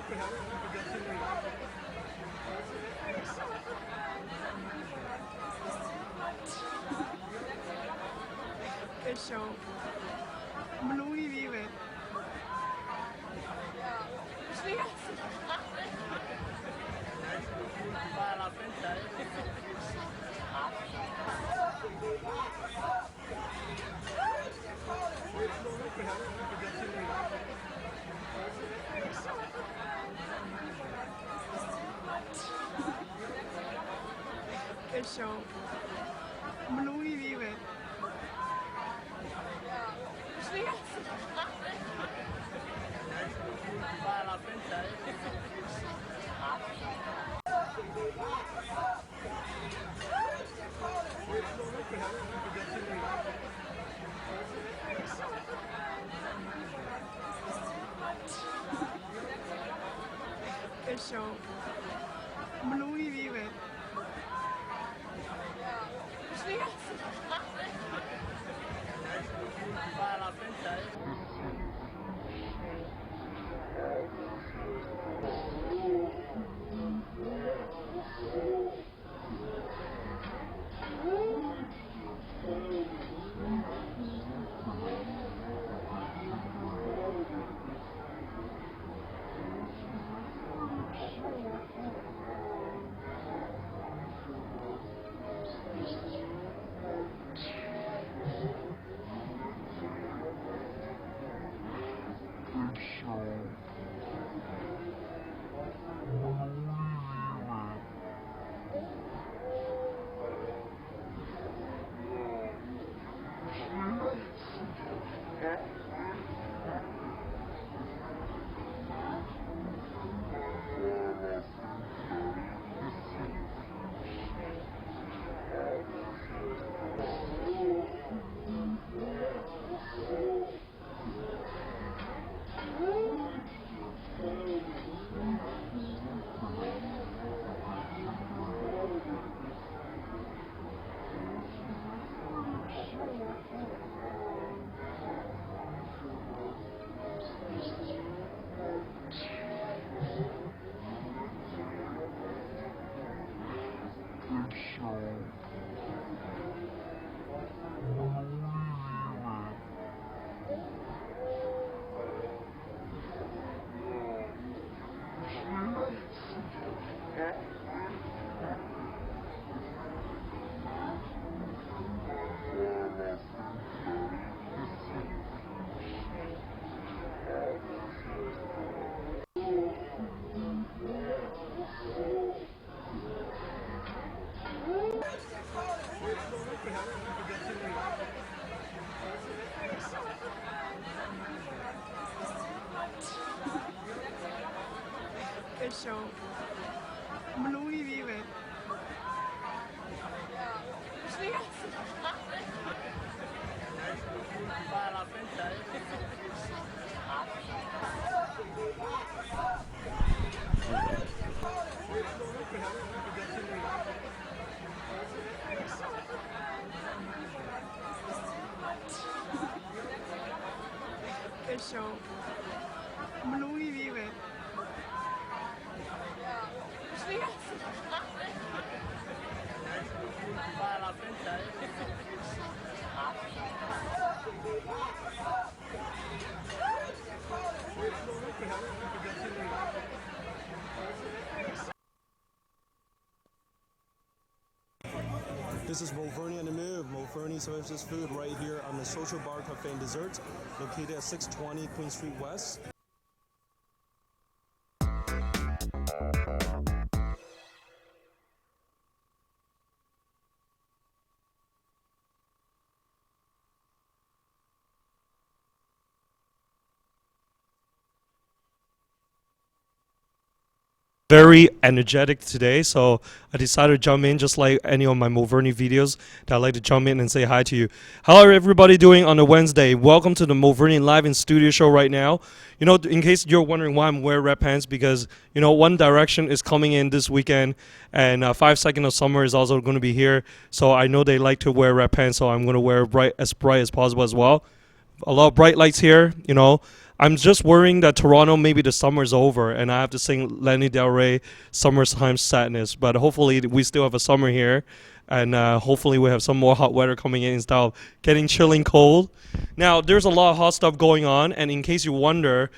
Che show. Khôngรู้gì đi về. Che show. Khôngรู้gì đi về. Che show. Khôngรู้gì đi về. Che show. Khôngรู้gì đi về. Che show. Khôngรู้gì đi về. This is MoVernie on the move. MoVernie serves this food right here on the Social Bar Cafe and Desserts, located at 620 Queen Street West. Very energetic today, so I decided to jump in just like any of my MoVernie videos that I like to jump in and say hi to you. How are everybody doing on a Wednesday? Welcome to the MoVernie Live in Studio show right now. You know, in case you're wondering why I'm wearing red pants, because, you know, One Direction is coming in this weekend, and 5 Seconds of Summer is also going to be here, so I know they like to wear red pants, so I'm going to wear as bright as possible as well. A lot of bright lights here, you know. I'm just worrying that Toronto, maybe the summer's over and I have to sing Lana Del Rey Summertime Sadness. But hopefully we still have a summer here, and hopefully we have some more hot weather coming in instead of getting chilling cold. Now, there's a lot of hot stuff going on, and in case you wonder,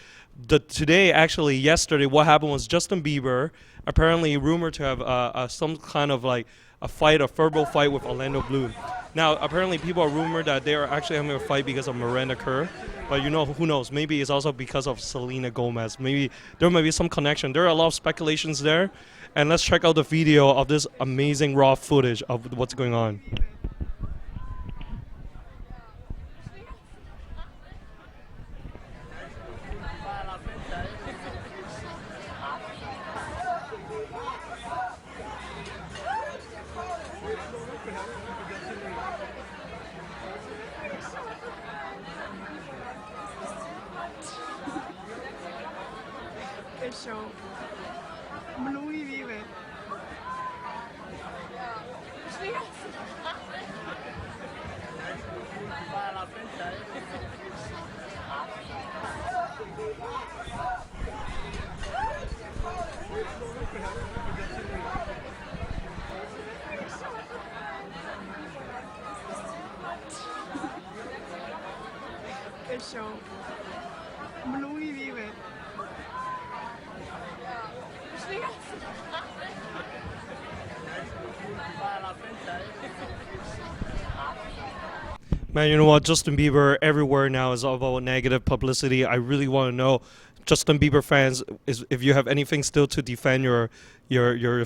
yesterday, what happened was Justin Bieber, apparently rumored to have some kind of like a verbal fight with Orlando Bloom. Now, apparently people are rumored that they are actually having a fight because of Miranda Kerr. But who knows? Maybe it's also because of Selena Gomez. Maybe there might be some connection. There are a lot of speculations there. And let's check out the video of this amazing raw footage of what's going on. Cái show. Blue vive. Cái show. Blue vive. Man, you know what? Justin Bieber everywhere now is all about negative publicity. I really want to know, Justin Bieber fans, if you have anything still to defend your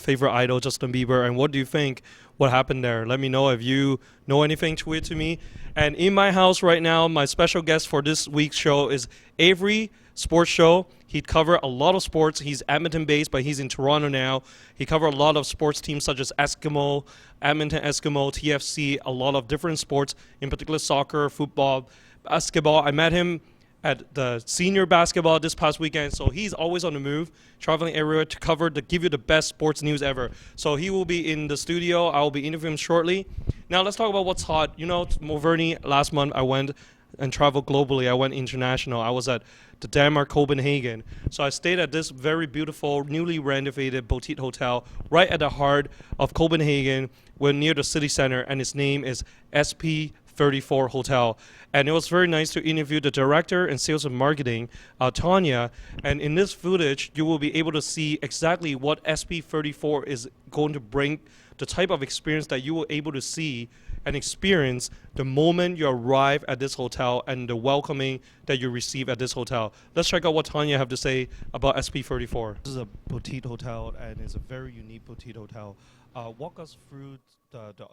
favorite idol, Justin Bieber, and what do you think what happened there? Let me know. If you know anything, tweet to me. And in my house right now, my special guest for this week's show is Avery Sports Show. He'd cover a lot of sports. He's Edmonton based, but he's in Toronto now. He covered a lot of sports teams such as Eskimo, Edmonton Eskimo, TFC, a lot of different sports, in particular soccer, football, basketball. I met him at the senior basketball this past weekend, so he's always on the move, traveling everywhere to give you the best sports news ever. So he will be in the studio. I will be interviewing him shortly. Now let's talk about what's hot. MoVernie, last month I went and traveled globally. I went international. I was at the Denmark, Copenhagen. So I stayed at this very beautiful, newly renovated boutique hotel right at the heart of Copenhagen. We're near the city center, and its name is SP34 Hotel. And it was very nice to interview the director and sales and marketing, Tanya. And in this footage, you will be able to see exactly what SP34 is going to bring, the type of experience that you will able to see and experience the moment you arrive at this hotel and the welcoming that you receive at this hotel. Let's check out what Tanya have to say about SP34. This is a boutique hotel, and it's a very unique boutique hotel. Walk us through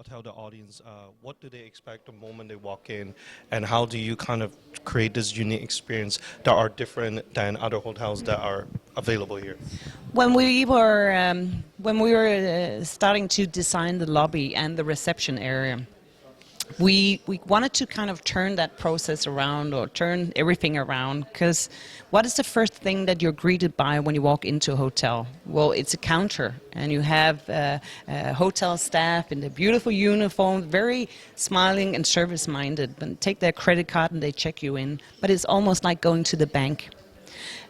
tell the audience what do they expect the moment they walk in, and how do you kind of create this unique experience that are different than other hotels that are available here? When we were starting to design the lobby and the reception area, we wanted to kind of turn that process around, or turn everything around, because what is the first thing that you're greeted by when you walk into a hotel? Well, it's a counter, and you have hotel staff in their beautiful uniform, very smiling and service-minded, and take their credit card and they check you in. But it's almost like going to the bank.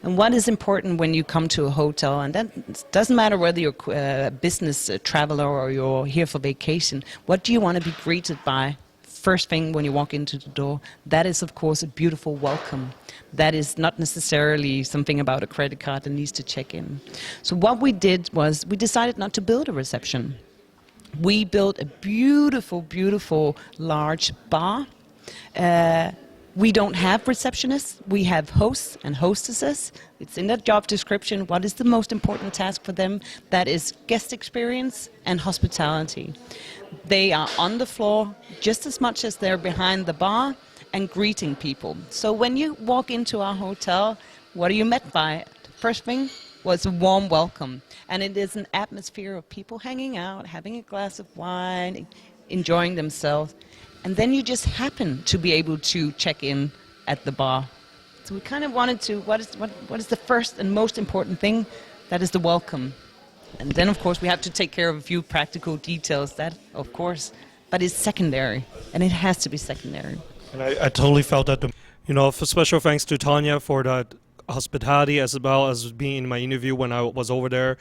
And what is important when you come to a hotel, and that doesn't matter whether you're a business traveler or you're here for vacation, what do you want to be greeted by first thing when you walk into the door? That is, of course, a beautiful welcome. That is not necessarily something about a credit card that needs to check in. So what we did was we decided not to build a reception. We built a beautiful, beautiful large bar. We don't have receptionists. We have hosts and hostesses. It's in their job description. What is the most important task for them? That is guest experience and hospitality. They are on the floor just as much as they're behind the bar and greeting people. So when you walk into our hotel, what are you met by? The first thing was a warm welcome. And it is an atmosphere of people hanging out, having a glass of wine, enjoying themselves. And then you just happen to be able to check in at the bar. So we kind of wanted to, what is the first and most important thing? That is the welcome. And then, of course, we have to take care of a few practical details, that, of course, but it's secondary, and it has to be secondary. And I totally felt that. You know, for special thanks to Tanya for the hospitality as well as being in my interview when I was over there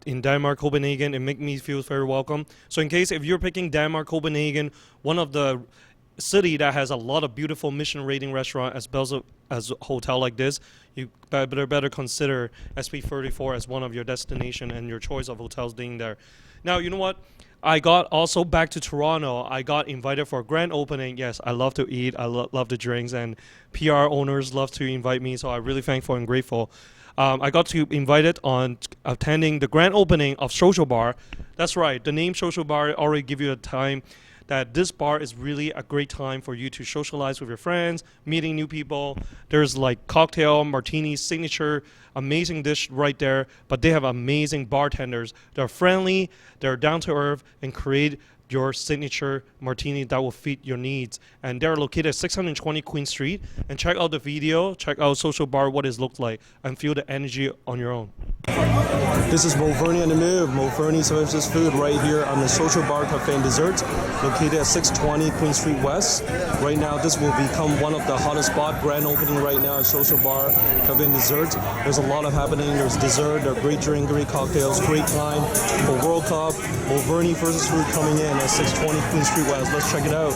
in Denmark, Copenhagen. It made me feel very welcome. So in case if you're picking Denmark, Copenhagen, one of the city that has a lot of beautiful Michelin rating restaurant as well as a hotel like this, you better consider SP34 as one of your destination and your choice of hotels being there. Now, you know what? I got also back to Toronto. I got invited for a grand opening. Yes, I love to eat. I love the drinks, and PR owners love to invite me. So I'm really thankful and grateful. I got to invited on attending the grand opening of Social Bar. That's right. The name Social Bar already give you a time that this bar is really a great time for you to socialize with your friends, meeting new people. There's like cocktail, martini, signature, amazing dish right there. But they have amazing bartenders. They're friendly, they're down to earth, and create your signature martini that will fit your needs. And they're located at 620 Queen Street. And check out the video, check out Social Bar, what it looks like, and feel the energy on your own. This is MoVernie on the move. MoVernie serves food right here on the Social Bar Cafe and Desserts, located at 620 Queen Street West. Right now, this will become one of the hottest spots. Grand opening right now at Social Bar Cafe and Desserts. There's a lot of happening. There's dessert, there are great drink, great cocktails, great time for World Cup. MoVernie versus food coming in at 620 Queen Street West. Let's check it out.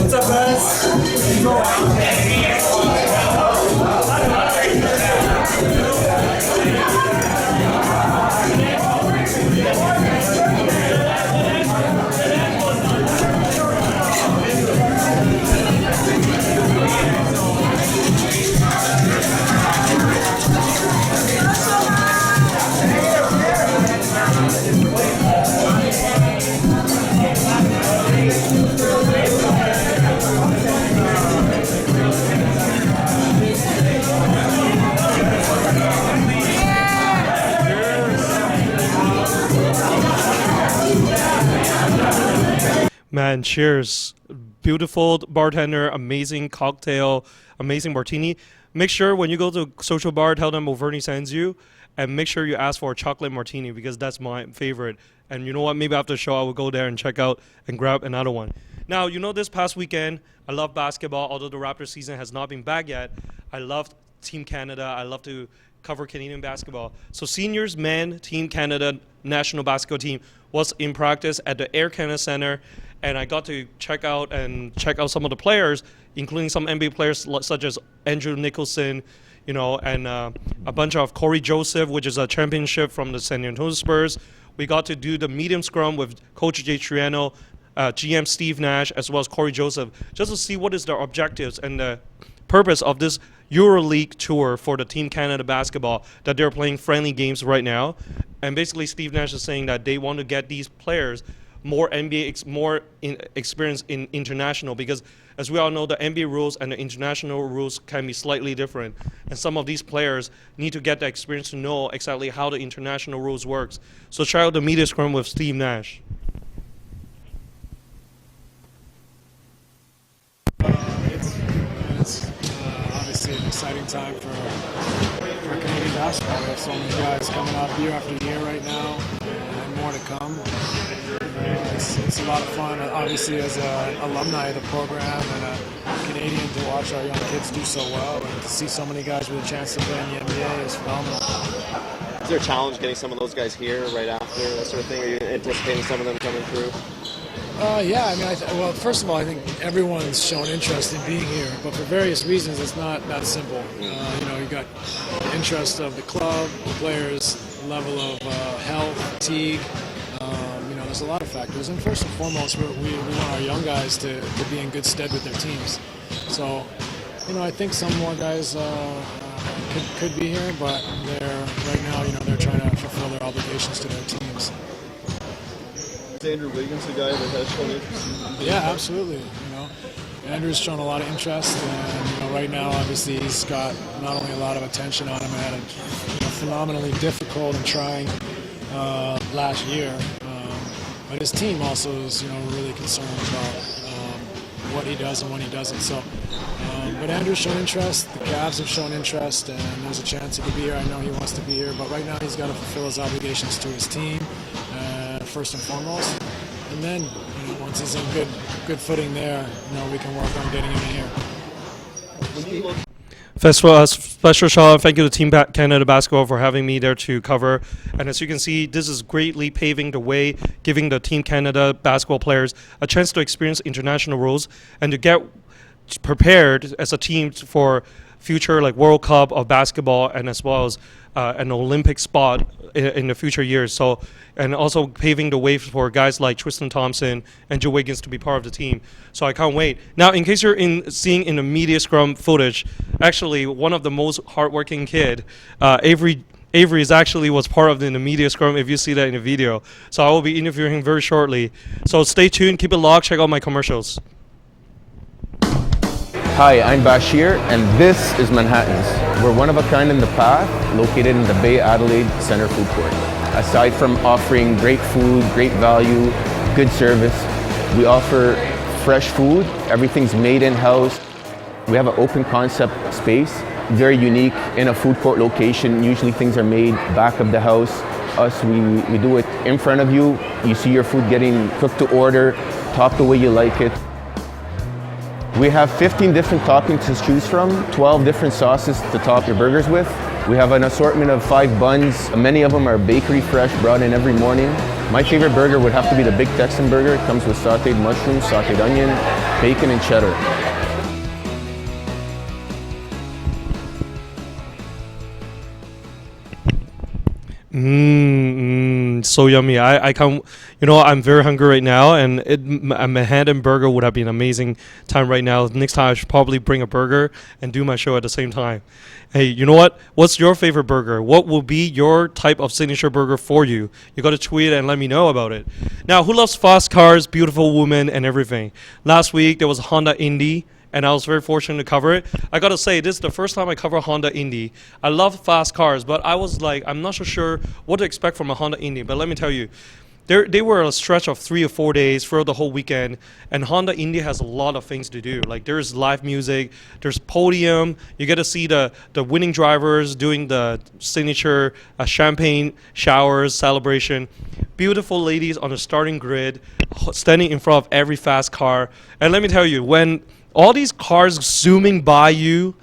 What's up, Man, cheers. Beautiful bartender, amazing cocktail, amazing martini. Make sure when you go to Social Bar, tell them MoVernie sends you, and make sure you ask for a chocolate martini because that's my favorite. And you know what? Maybe after the show, I will go there and check out and grab another one. Now, you know, this past weekend, I love basketball. Although the Raptors season has not been back yet, I love Team Canada. I love to cover Canadian basketball. So seniors men Team Canada national basketball team was in practice at the Air Canada Center, and I got to check out some of the players, including some NBA players such as Andrew Nicholson, you know, and a bunch of Corey Joseph, which is a championship from the San Antonio Spurs. We got to do the medium scrum with Coach Cipriani, GM Steve Nash, as well as Corey Joseph, just to see what is their objectives and the purpose of this EuroLeague tour for the Team Canada basketball that they're playing friendly games right now. And basically Steve Nash is saying that they want to get these players more experience in international, because as we all know, the NBA rules and the international rules can be slightly different, and some of these players need to get the experience to know exactly how the international rules works. So check out the media scrum with Steve Nash. It's obviously an exciting time for Canadian basketball. We have so many guys coming up year after year right now, and more to come. It's a lot of fun, obviously, as an alumni of the program and a Canadian, to watch our young kids do so well, and to see so many guys with a chance to play in the NBA is phenomenal. Is there a challenge getting some of those guys here right after, that sort of thing? Are you anticipating some of them coming through? Yeah, I mean, well, first of all, I think everyone's shown interest in being here, but for various reasons, it's not that simple. You know, you got the interest of the club, the players' level of health, fatigue. You know, there's a lot of factors, and first and foremost, we want our young guys to be in good stead with their teams. So, you know, I think some more guys could be here, but they're right now, you know, they're trying to fulfill their obligations to their teams. Is Andrew Wiggins the guy that has shown interest? Yeah, absolutely. You know, Andrew's shown a lot of interest, and you know, right now, obviously, he's got not only a lot of attention on him, had a phenomenally difficult and trying last year, but his team also is, you know, really concerned about what he does and when he doesn't. So, but Andrew's shown interest, the Cavs have shown interest, and there's a chance he could be here. I know he wants to be here, but right now he's got to fulfill his obligations to his team, first and foremost. And then, once he's in good footing there, we can work on getting him in here. Special shout out, thank you to Team Canada Basketball for having me there to cover. And as you can see, this is greatly paving the way, giving the Team Canada basketball players a chance to experience international roles and to get prepared as a team for future World Cup of basketball, and as well as an Olympic spot in the future years. So, and also paving the way for guys like Tristan Thompson and Joe Wiggins to be part of the team. So I can't wait. Now, in case you're seeing in the media scrum footage, actually one of the most hardworking kid, Avery is actually was part of the media scrum, if you see that in the video. So I will be interviewing him very shortly. So stay tuned, keep it locked, check out my commercials. Hi, I'm Bashir, and this is Manhattan's. We're one of a kind in the path, located in the Bay Adelaide Center Food Court. Aside from offering great food, great value, good service, we offer fresh food. Everything's made in-house. We have an open concept space, very unique in a food court location. Usually things are made back of the house. Us, we do it in front of you. You see your food getting cooked to order, topped the way you like it. We have 15 different toppings to choose from, 12 different sauces to top your burgers with. We have an assortment of 5 buns. Many of them are bakery fresh, brought in every morning. My favorite burger would have to be the Big Texan Burger. It comes with sauteed mushrooms, sauteed onion, bacon, and cheddar. So yummy. I can't, I'm very hungry right now, and a Manhattan burger would have been an amazing time right now. Next time I should probably bring a burger and do my show at the same time. Hey, you know what? What's your favorite burger? What will be your type of signature burger for you? You got to tweet and let me know about it. Now, who loves fast cars, beautiful women, and everything? Last week there was a Honda Indy, and I was very fortunate to cover it. I gotta say, this is the first time I cover Honda Indy. I love fast cars, but I was like, I'm not so sure what to expect from a Honda Indy. But let me tell you, they were a stretch of 3 or 4 days throughout the whole weekend, and Honda Indy has a lot of things to do. Like, there's live music, there's podium, you get to see the winning drivers doing the signature champagne showers celebration, beautiful ladies on the starting grid, standing in front of every fast car. And let me tell you, when all these cars zooming by you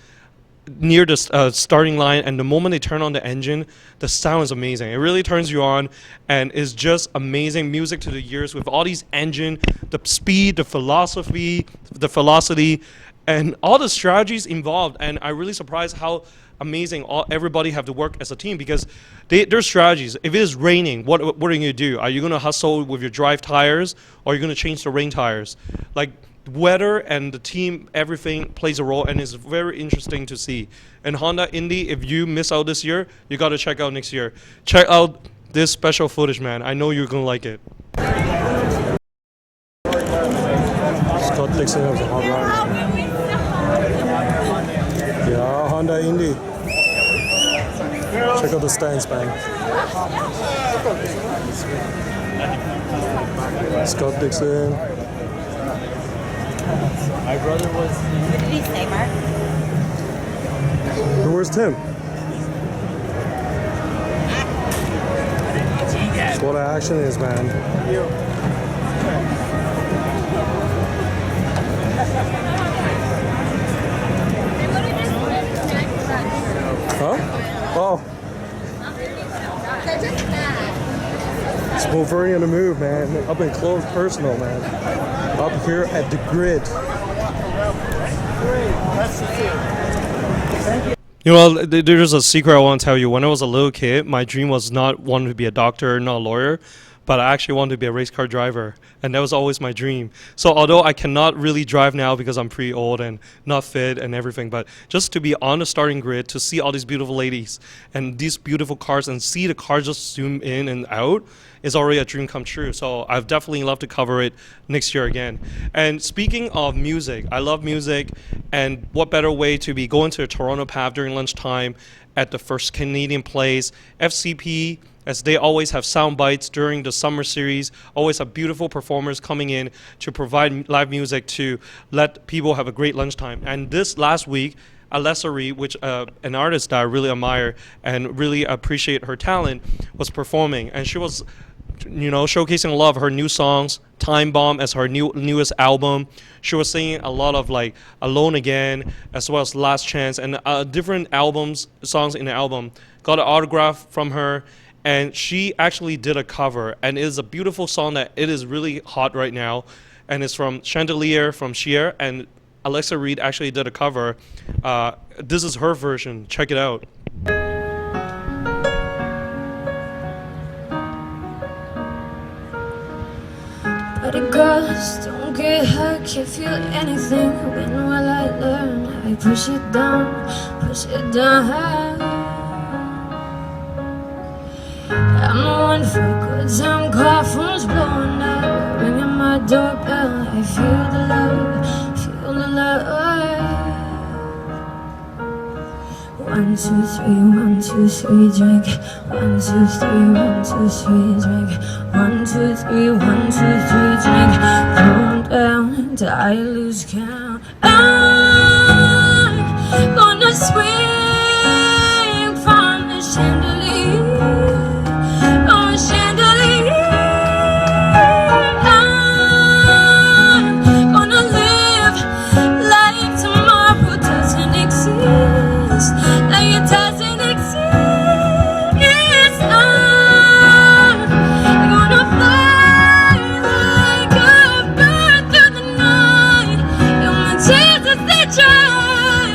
near the starting line, and the moment they turn on the engine, the sound is amazing. It really turns you on, and is just amazing music to the ears with all these engine, the speed, the philosophy, the velocity, and all the strategies involved. And I'm really surprised how amazing everybody have to work as a team, because there's strategies. If it is raining, what are you going to do? Are you going to hustle with your drive tires, or are you going to change the rain tires? Like, weather and the team, everything plays a role, and it's very interesting to see. And Honda Indy, if you miss out this year, you got to check out next year. Check out this special footage, man. I know you're gonna like it. Scott Dixon has a hot ride. Yeah, Honda Indy. Check out the stands, man. Scott Dixon. My brother was. What did he say, Mark? Where's Tim? That's what action is, man. Huh? Oh. It's MoVernie on the move, man. Up and close, personal, man. Up here at the grid. You know, there's a secret I want to tell you. When I was a little kid, my dream was not wanting to be a doctor, not a lawyer, but I actually wanted to be a race car driver, and that was always my dream. So although I cannot really drive now because I'm pretty old and not fit and everything, but just to be on the starting grid, to see all these beautiful ladies and these beautiful cars and see the cars just zoom in and out is already a dream come true. So I've definitely love to cover it next year again. And speaking of music, I love music, and what better way to be going to the Toronto Path during lunchtime at the First Canadian Place, FCP, as they always have sound bites during the summer series, always have beautiful performers coming in to provide live music to let people have a great lunchtime. And this last week, Alessa Reed, which an artist that I really admire and really appreciate her talent, was performing, and she was, you know, showcasing a lot of her new songs. Time Bomb as her newest album. She was singing a lot of like Alone Again, as well as Last Chance, and different songs in the album. Got an autograph from her, and she actually did a cover, and it is a beautiful song that it is really hot right now, and it's from Chandelier from Cher, and Alessa Reed actually did a cover. This is her version. Check it out. But the girls don't get hurt, can't feel anything. When will I learn? I push it down, push it down. I'm the one for a good time, call phones blowing up, ringing my doorbell. I feel the love, feel the love. 1, 2, 3, 1, 2, 3, drink. 1, 2, 3, 1, 2, 3, drink. 1, 2, 3, 1, 2, 3, drink. Calm down till I lose count. I'm gonna swing from the chandelier, on a chandelier. I'm gonna live like tomorrow doesn't exist. Like it doesn't exist. I'm gonna fly like a bird through the night, and my tears as they dry.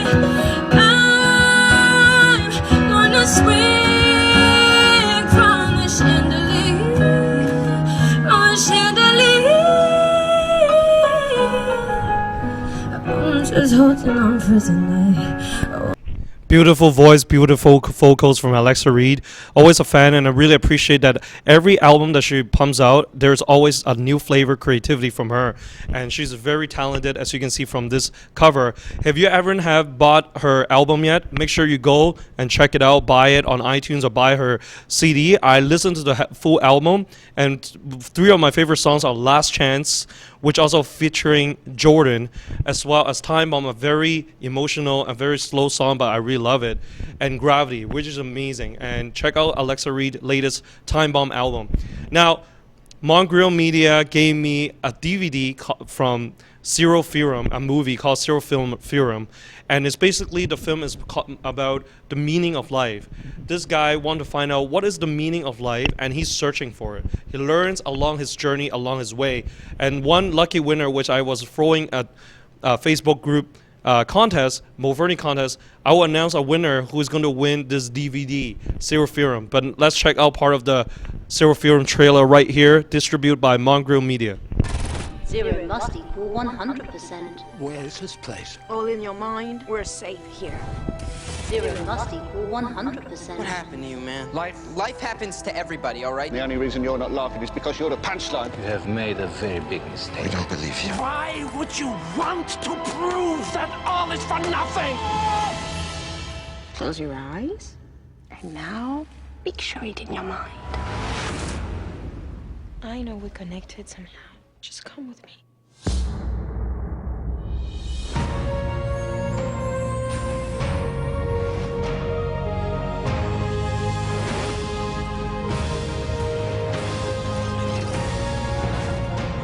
I'm gonna swing from the chandelier, on a chandelier. I'm just holding on for tonight. Beautiful voice, beautiful vocals from Alessa Reed. Always a fan, and I really appreciate that every album that she pumps out, there's always a new flavor, creativity from her. And she's very talented, as you can see from this cover. If you ever have bought her album yet, make sure you go and check it out, buy it on iTunes or buy her CD. I listened to the full album, and 3 of my favorite songs are Last Chance, which also featuring Jordan, as well as Time Bomb, a very emotional and very slow song, but I really love it, and Gravity, which is amazing. And check out Alessa Reed's latest Time Bomb album. Now, MoVernie Media gave me a DVD from Zero Theorem, a movie called Zero Theorem, and it's basically, the film is about the meaning of life. This guy wants to find out what is the meaning of life, and he's searching for it. He learns along his journey, along his way, and one lucky winner, which I was throwing a Facebook group contest, MoVernie contest, I will announce a winner who is going to win this DVD, Zero Theorem. But let's check out part of the Zero Theorem trailer right here, distributed by MoVernie Media. Zero must equal 100%. Where is this place? All in your mind, we're safe here. Zero must equal 100%. What happened to you, man? Life happens to everybody, all right? The only reason you're not laughing is because you're the punchline. You have made a very big mistake. We don't believe you. Why would you want to prove that all is for nothing? Close your eyes, and now picture it in your mind. I know we're connected somehow. Just come with me.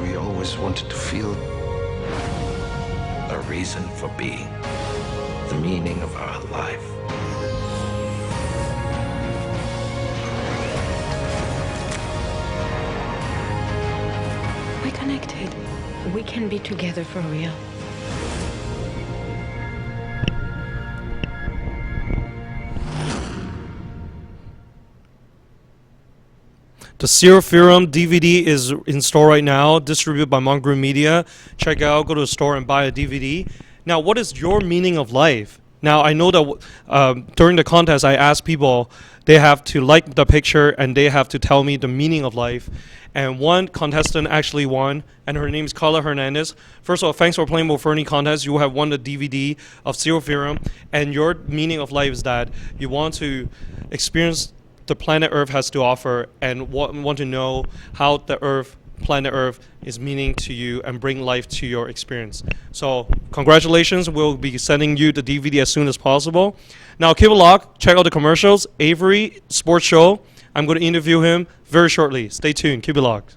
We always wanted to feel a reason for being, the meaning of our life. We're connected. We can be together for real. The Zero Theorem DVD is in store right now, distributed by MoVernie Media. Check it out, go to the store and buy a DVD. Now, what is your meaning of life? Now, I know that during the contest, I asked people, they have to like the picture and they have to tell me the meaning of life. And one contestant actually won, and her name is Carla Hernandez. First of all, thanks for playing MoVernie contest. You have won the DVD of Zero Theorem, and your meaning of life is that you want to experience the planet Earth has to offer and want to know how the planet Earth is meaning to you and bring life to your experience. So congratulations. We'll be sending you the DVD as soon as possible. Now keep it locked. Check out the commercials. Avery Sports Show. I'm going to interview him very shortly. Stay tuned. Keep it locked.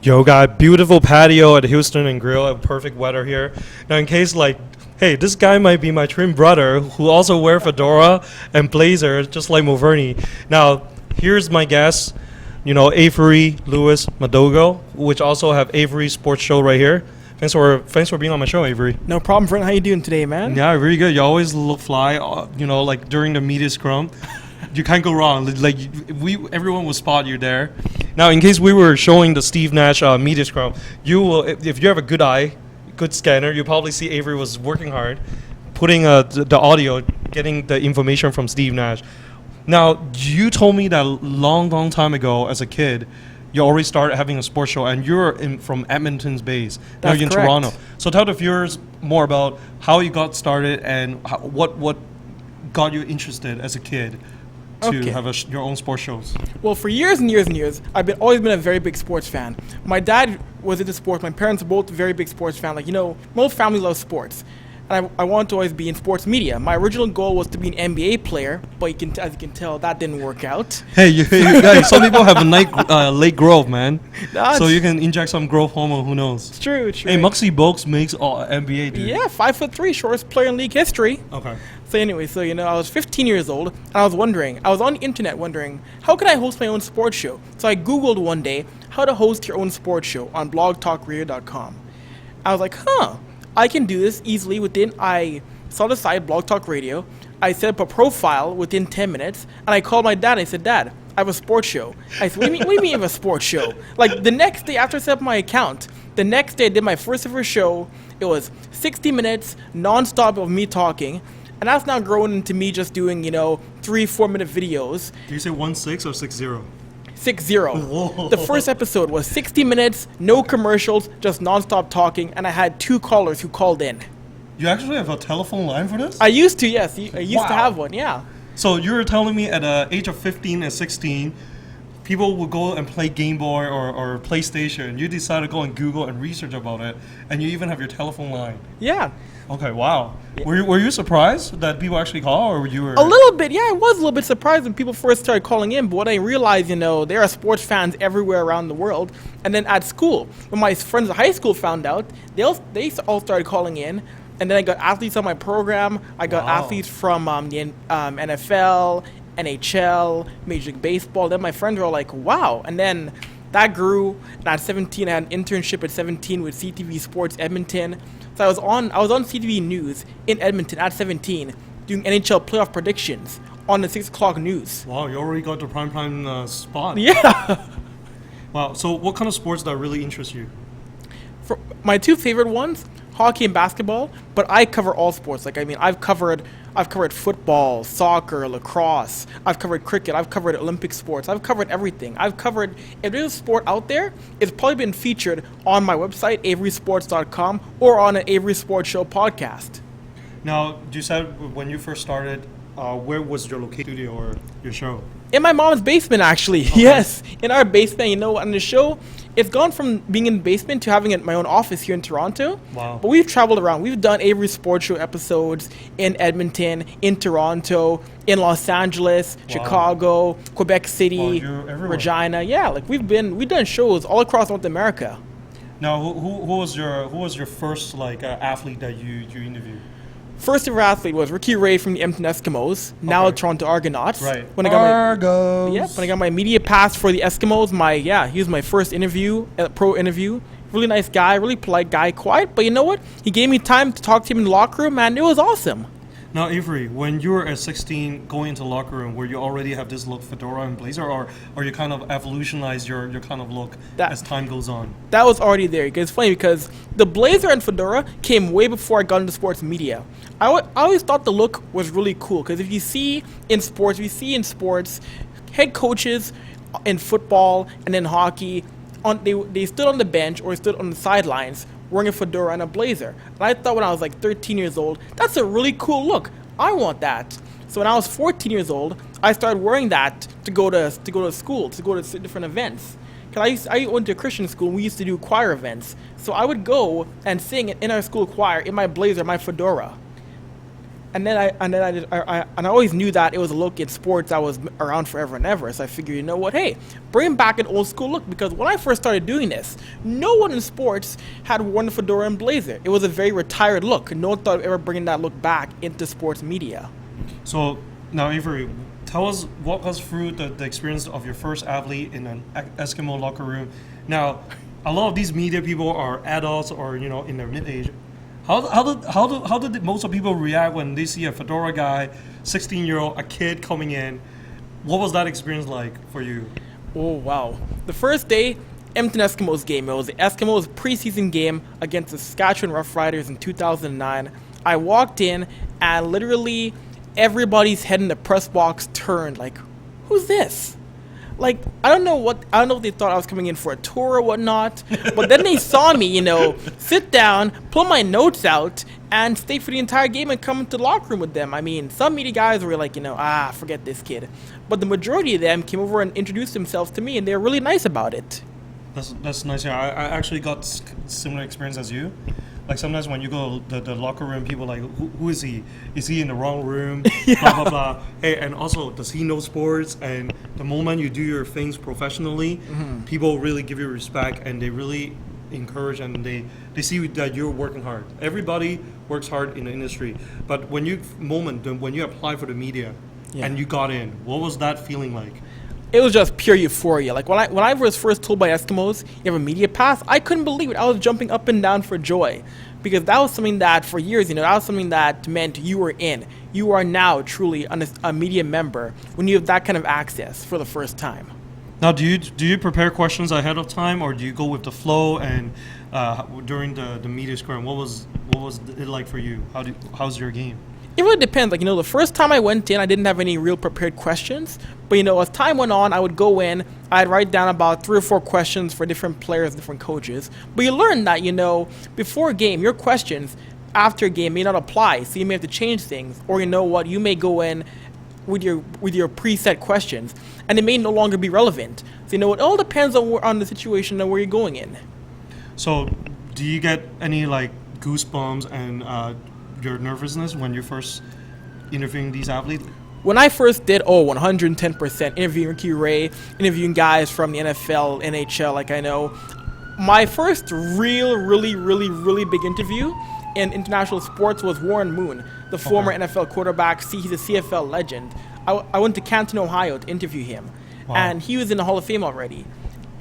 Yo, got beautiful patio at Houston and Grill, perfect weather here. Now, in case like, hey, this guy might be my twin brother who also wear fedora and blazer, just like MoVernie. Now, here's my guest, you know, Avery Lewis Madogo, which also have Avery Sports Show right here. Thanks for being on my show, Avery. No problem, friend. How you doing today, man? Yeah, very good. You always look fly, you know, like during the media scrum. You can't go wrong. Like everyone will spot you there. Now, in case we were showing the Steve Nash media scrum, you will, if you have a good eye, good scanner, you'll probably see Avery was working hard, putting the audio, getting the information from Steve Nash. Now, you told me that long time ago as a kid, you already started having a sports show, and you're from Edmonton's base. Now you're in correct. Toronto. So tell the viewers more about how you got started and what got you interested as a kid to have your own sports shows. Well, for years and years and years, I've always been a very big sports fan. My dad was into sports. My parents are both very big sports fans. Like, you know, most families love sports. And I wanted to always be in sports media. My original goal was to be an NBA player, but as you can tell, that didn't work out. Hey, guys, some people have a late growth, man. So you can inject some growth hormone, who knows? It's true, it's true. Hey, Muxy Bogues makes NBA, dude. Yeah, 5'3", shortest player in league history. Okay. So anyway, so, you know, I was 15 years old, and I was on the internet wondering, how can I host my own sports show? So I Googled one day, how to host your own sports show on blogtalkradio.com. I was like, I can do this easily I saw the site, Blog Talk Radio. I set up a profile within 10 minutes, and I called my dad. I said, Dad, I have a sports show. I said, what do you mean you have a sports show? Like, the next day after I set up my account, the next day I did my first ever show. It was 60 minutes non-stop of me talking. And that's now grown into me just doing, 3-4 minute videos. Do you say 1-6 or 6-0? 6-0. The first episode was 60 minutes, no commercials, just non-stop talking. And I had 2 callers who called in. You actually have a telephone line for this? I used to, yes. I used to have one, yeah. So you were telling me at the age of 15 and 16, people would go and play Game Boy or PlayStation. You decided to go on Google and research about it, and you even have your telephone line. Yeah. Okay, wow. Yeah. Were you surprised that people actually call, or you were? A little bit, yeah. I was a little bit surprised when people first started calling in, but what I realized, there are sports fans everywhere around the world. And then at school, when my friends at high school found out, they all started calling in. And then I got athletes on my program. I got athletes from the NFL, NHL, Major League Baseball. Then my friends were all like, wow. And then that grew. And at 17, I had an internship at 17 with CTV Sports Edmonton. So I was on CTV News in Edmonton at 17 doing NHL playoff predictions on the 6 o'clock news. Wow, you already got the prime spot. Yeah. Wow, so what kind of sports that really interest you? For my 2 favorite ones, hockey and basketball, but I cover all sports. I've covered football, soccer, lacrosse. I've covered cricket. I've covered Olympic sports. I've covered everything. If there's a sport out there, it's probably been featured on my website, averysports.com, or on an Avery Sports Show podcast. Now, you said when you first started, where was your location studio or your show? In my mom's basement, actually. Okay. Yes, in our basement. On the show, it's gone from being in the basement to having my own office here in Toronto. Wow. But we've traveled around. We've done Avery Sports Show episodes in Edmonton, in Toronto, in Los Angeles, Chicago, Quebec City, Regina. Yeah, we've done shows all across North America. Now, who was your first athlete that you interviewed? First ever athlete was Ricky Ray from the Edmonton Eskimos, now Toronto Argonauts. Right. When I got my media pass for the Eskimos, he was my first interview, pro interview. Really nice guy, really polite guy, quiet, but you know what? He gave me time to talk to him in the locker room, and it was awesome. Now, Avery, when you were at 16 going into the locker room, where you already have this look, fedora and blazer, or you kind of evolutionized your kind of look as time goes on? That was already there. It's funny because the blazer and fedora came way before I got into sports media. I always thought the look was really cool because if you see in sports, head coaches in football and in hockey, they stood on the bench or stood on the sidelines wearing a fedora and a blazer. And I thought when I was 13 years old, that's a really cool look. I want that. So when I was 14 years old, I started wearing that to go to school, to go to different events. Because I went to a Christian school and we used to do choir events. So I would go and sing in our school choir in my blazer, my fedora. And I always knew that it was a look in sports that was around forever and ever. So I figured, you know what, hey, bring back an old school look. Because when I first started doing this, no one in sports had worn a fedora and blazer. It was a very retired look. No one thought of ever bringing that look back into sports media. So now, Avery, walk us through the experience of your first athlete in an Eskimo locker room. Now, a lot of these media people are adults or in their mid-age. How did most of people react when they see a fedora guy, 16-year-old, a kid coming in? What was that experience like for you? Oh, wow. The first day, Edmonton Eskimos game. It was the Eskimos preseason game against the Saskatchewan Roughriders in 2009. I walked in and literally everybody's head in the press box turned who's this? I don't know if they thought I was coming in for a tour or whatnot, but then they saw me, sit down, pull my notes out, and stay for the entire game and come into the locker room with them. I mean, some media guys were forget this kid. But the majority of them came over and introduced themselves to me, and they were really nice about it. That's nice. Yeah, I actually got similar experience as you. Sometimes when you go to the locker room, people who is he? Is he in the wrong room? Yeah. Blah, blah, blah. Hey, and also, does he know sports? And the moment you do your things professionally, people really give you respect and they really encourage and they see that you're working hard. Everybody works hard in the industry. But when you apply for the media and you got in, what was that feeling like? It was just pure euphoria. When I was first told by Eskimos, you have a media pass, I couldn't believe it. I was jumping up and down for joy. because that was something that for years, that was something that meant you were in. You are now truly a media member when you have that kind of access for the first time. Now, do you prepare questions ahead of time, or do you go with the flow? And during the media scrum, what was it like for you? How's your game? It really depends. Like, the first time I went in, I didn't have any real prepared questions. But, as time went on, I would go in, I'd write down about 3 or 4 questions for different players, different coaches. But you learn that, before a game, your questions after a game may not apply. So you may have to change things. Or, you may go in with your preset questions, and it may no longer be relevant. So, it all depends on the situation and where you're going in. So, do you get any, goosebumps and your nervousness when you're first interviewing these athletes? When I first did 110% interviewing Ricky Ray, interviewing guys from the NFL, NHL, I know, my first really big interview in international sports was Warren Moon, the former NFL quarterback. He's a CFL legend. I went to Canton, Ohio to interview him. Wow. And he was in the Hall of Fame already.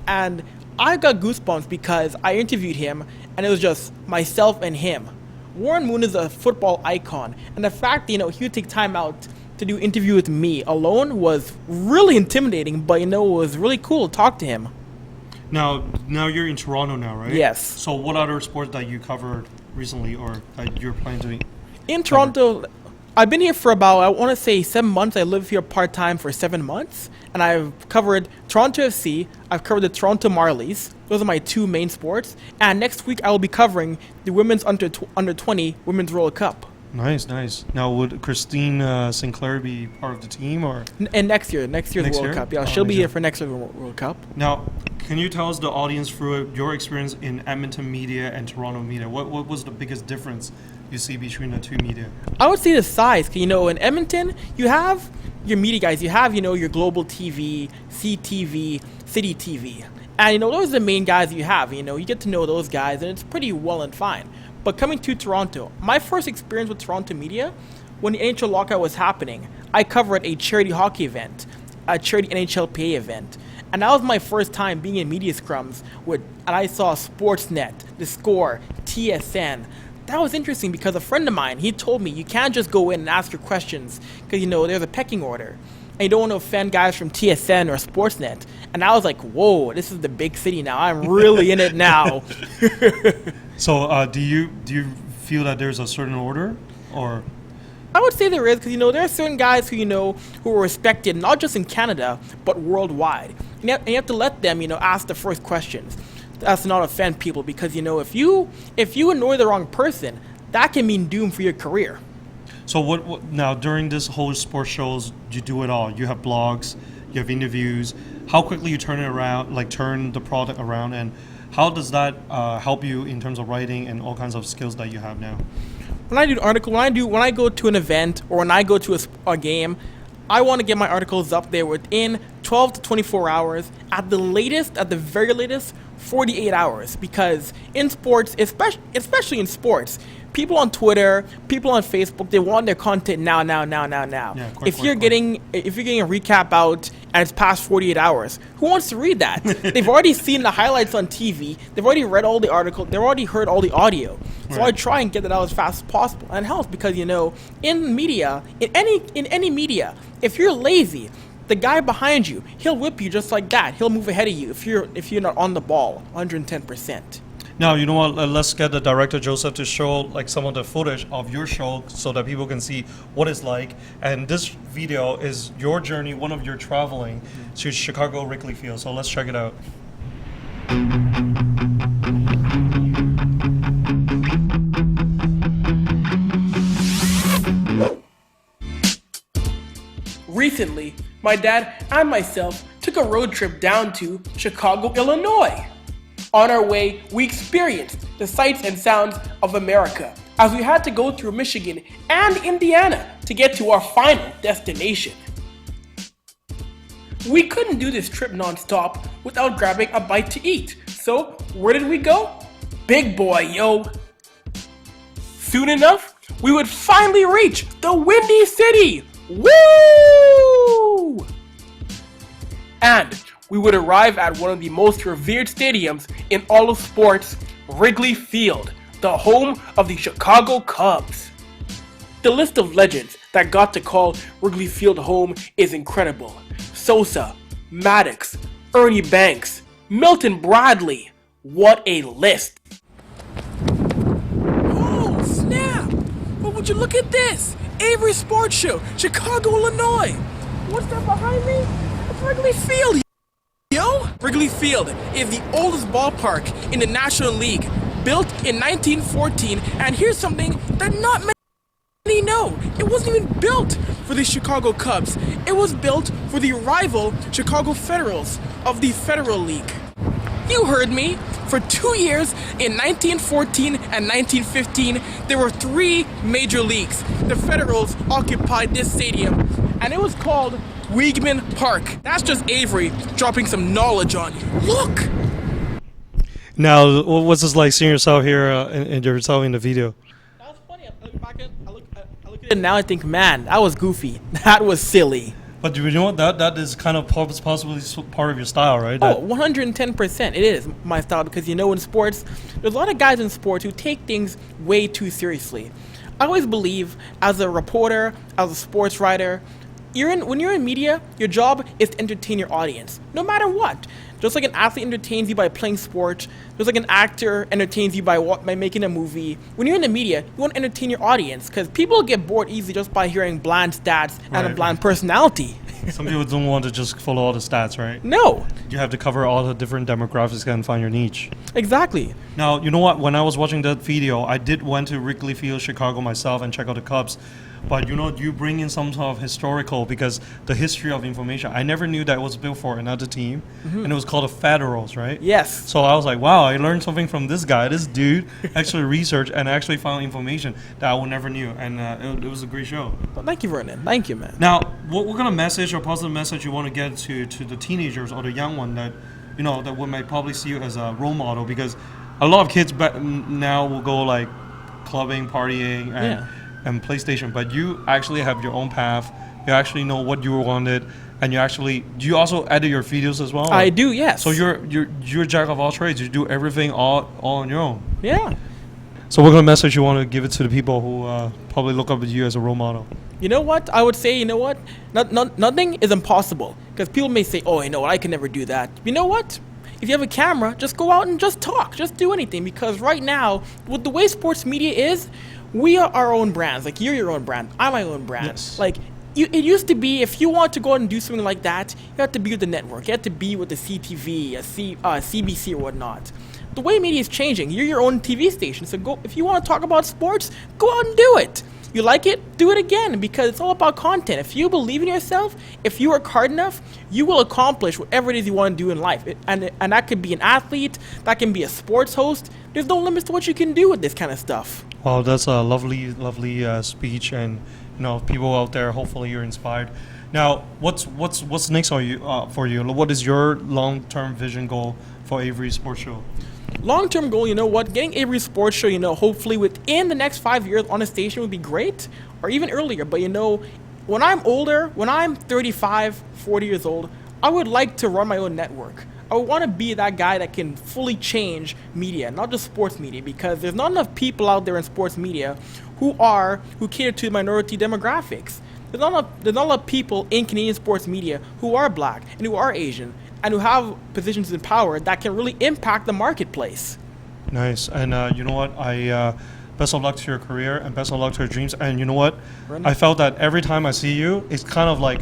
And I got goosebumps because I interviewed him, and it was just myself and him. Warren Moon is a football icon, and the fact he would take time out to do interview with me alone was really intimidating, but it was really cool to talk to him. Now you're in Toronto now, right? Yes. So what other sports that you covered recently, or that you're planning to in Toronto? I've been here for about, I want to say 7 months. I live here part-time for 7 months, and I've covered Toronto FC, I've covered the Toronto Marlies. Those are my 2 main sports, and next week I will be covering the women's under 20 Women's World Cup. Nice. Now, would Christine Sinclair be part of the team, or? And next year's World Cup. Yeah, she'll be here for next year's World Cup. Now, can you tell us, the audience, through your experience in Edmonton media and Toronto media, what was the biggest difference you see between the 2 media? I would say the size. In Edmonton, you have your media guys. You have, your Global TV, CTV, City TV. And, those are the main guys you have. You get to know those guys, and it's pretty well and fine. But coming to Toronto, my first experience with Toronto media, when the NHL lockout was happening, I covered a charity hockey event, a charity NHLPA event. And that was my first time being in media scrums, and I saw Sportsnet, The Score, TSN. That was interesting because a friend of mine, he told me you can't just go in and ask your questions because, there's a pecking order. And you don't want to offend guys from TSN or Sportsnet. And I was like, whoa, this is the big city now. I'm really in it now. So do you feel that there's a certain order, or? I would say there is, because there are certain guys who are respected not just in Canada but worldwide, and you have to let them ask the first questions. That's to not offend people, because if you annoy the wrong person, that can mean doom for your career. So what now, during this whole sports shows, you do it all? You have blogs, you have interviews. How quickly you turn it around, turn the product around, and how does that help you in terms of writing and all kinds of skills that you have now? When I do an article, when I go to an event or when I go to a game, I want to get my articles up there within 12 to 24 hours, at the very latest, 48 hours. Because in sports, especially in sports, people on Twitter, people on Facebook, they want their content now. Yeah, if you're getting a recap out and it's past 48 hours, who wants to read that? They've already seen the highlights on TV. They've already read all the articles. They've already heard all the audio. So I try and get that out as fast as possible. And it helps because, in media, in any media, if you're lazy, the guy behind you, he'll whip you just like that. He'll move ahead of you if you're not on the ball 110%. Now, you know what, let's get the director, Joseph, to show some of the footage of your show so that people can see what it's like. And this video is your journey, one of your traveling to Chicago Wrigley Field. So let's check it out. Recently, my dad and myself took a road trip down to Chicago, Illinois. On our way, we experienced the sights and sounds of America as we had to go through Michigan and Indiana to get to our final destination. We couldn't do this trip non-stop without grabbing a bite to eat, so where did we go? Big Boy, yo! Soon enough, we would finally reach the Windy City! Woo! And we would arrive at one of the most revered stadiums in all of sports, Wrigley Field, the home of the Chicago Cubs. The list of legends that got to call Wrigley Field home is incredible. Sosa, Maddox, Ernie Banks, Milton Bradley. What a list! Oh, snap! Well, would you look at this? Avery Sports Show, Chicago, Illinois. What's that behind me? It's Wrigley Field, yo! Wrigley Field is the oldest ballpark in the National League, built in 1914, and here's something that not many know. It wasn't even built for the Chicago Cubs. It was built for the rival Chicago Federals of the Federal League. You heard me. For 2 years, in 1914 and 1915, there were 3 major leagues. The Federals occupied this stadium, and it was called Weigman Park. That's just Avery dropping some knowledge on you. Look! Now, what's this like seeing yourself here and yourself in the video? That was funny. I look back I look at it now, I think, man, that was goofy. That was silly. But you know what? That is kind of possibly part of your style, right? Oh, 110%. It is my style because, you know, in sports, there's a lot of guys in sports who take things way too seriously. I always believe, as a reporter, as a sports writer, when you're in media, your job is to entertain your audience, no matter what. Just like an athlete entertains you by playing sport, just like an actor entertains you by making a movie. When you're in the media, you want to entertain your audience because people get bored easily just by hearing bland stats and a bland personality. Some people don't want to just follow all the stats, right? No. You have to cover all the different demographics and find your niche. Exactly. Now, you know what? When I was watching that video, I did went to Wrigley Field, Chicago myself and check out the Cubs. But you know, you bring in some sort of historical because the history of information. I never knew that it was built for another team, and it was called the Federals, right? Yes. So I was like, wow, I learned something from this guy. This dude actually researched and actually found information that I would never knew, and it was a great show. Well, thank you, Vernon. Thank you, man. Now, what kind of message or positive message you want to get to the teenagers or the young one that, you know, that would might probably see you as a role model? Because a lot of kids now will go like clubbing, partying, and PlayStation, but you actually have your own path. You actually know what you wanted, and do you also edit your videos as well? I do, yes. So you're a jack of all trades. You do everything all on your own. Yeah. So what kind of message you want to give it to the people who probably look up at you as a role model? You know what? I would say, you know what? Nothing is impossible. Because people may say, oh, you know what? I can never do that. You know what? If you have a camera, just go out and just talk. Just do anything. Because right now, with the way sports media is, we are our own brands. Like, you're your own brand. I'm my own brand. Yes. Like, it used to be, if you want to go out and do something like that, you have to be with the network. You have to be with the CTV, CBC or whatnot. The way media is changing. You're your own TV station. So go, if you want to talk about sports, go out and do it. You like it? Do it again, because it's all about content. If you believe in yourself, if you work hard enough, you will accomplish whatever it is you want to do in life. And that could be an athlete, that can be a sports host. There's no limits to what you can do with this kind of stuff. Well, that's a lovely speech, and you know, people out there, hopefully you're inspired. Now, what's next for you? What is your long-term vision goal for Avery Sports Show? Long-term goal, you know what? Getting Avery Sports Show, you know, hopefully within the next 5 years on a station would be great, or even earlier. But you know, when I'm older, when I'm 35, 40 years old, I would like to run my own network. I want to be that guy that can fully change media, not just sports media, because there's not enough people out there in sports media who cater to minority demographics. There's not a lot of people in Canadian sports media who are black and who are Asian and who have positions in power that can really impact the marketplace. Nice. And you know what? Best of luck to your career and best of luck to your dreams. And you know what? I felt that every time I see you, it's kind of like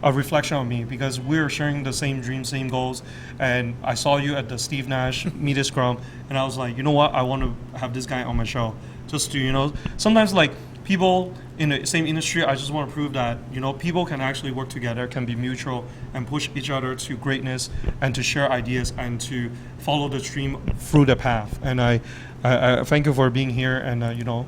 a reflection of me, because we're sharing the same dreams, same goals. And I saw you at the Steve Nash Media Scrum, and I was like, you know what? I want to have this guy on my show. Just to, you know, sometimes like people in the same industry, I just want to prove that, you know, people can actually work together, can be mutual, and push each other to greatness, and to share ideas, and to follow the stream through the path. And I thank you for being here, and you know,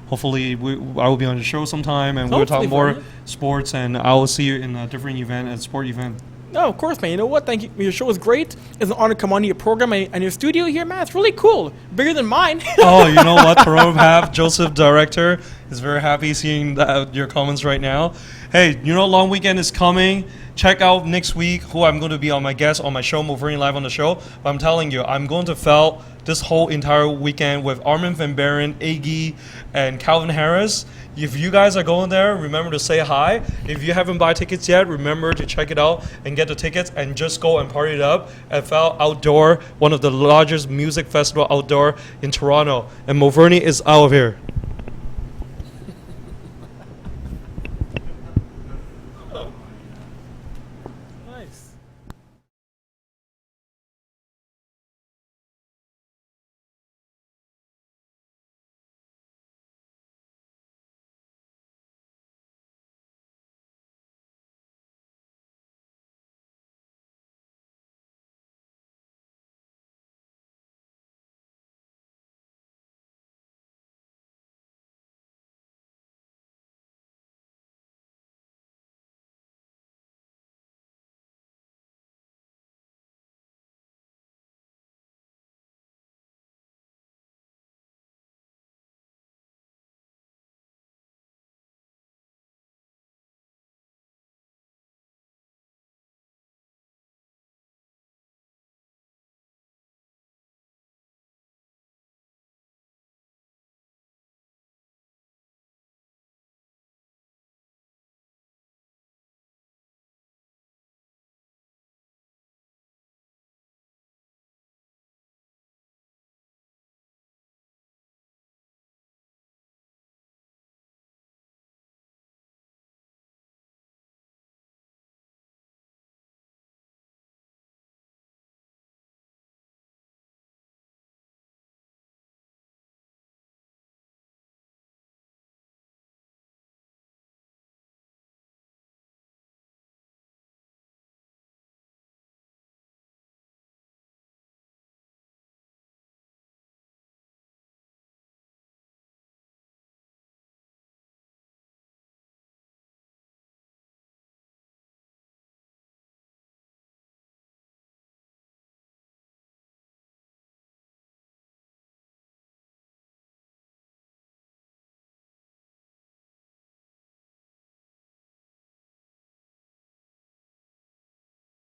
hopefully I will be on the show sometime, and we'll talk more sports, and I will see you in a different event, a sport event. No, of course, man. You know what? Thank you. Your show was great. It's an honor to come on to your program and your studio here, man. It's really cool. Bigger than mine. Oh, you know what? Toronto Half, Joseph, director, is very happy seeing your comments right now. Hey, you know, long weekend is coming. Check out next week who I'm going to be on my guest on my show, MoVernie Live on the Show. But I'm telling you, I'm going to felt this whole entire weekend with Armin van Buuren, Iggy, and Calvin Harris. If you guys are going there, remember to say hi. If you haven't bought tickets yet, remember to check it out and get the tickets and just go and party it up at FL Outdoor, one of the largest music festival outdoor in Toronto. And MoVernie is out of here. Nice.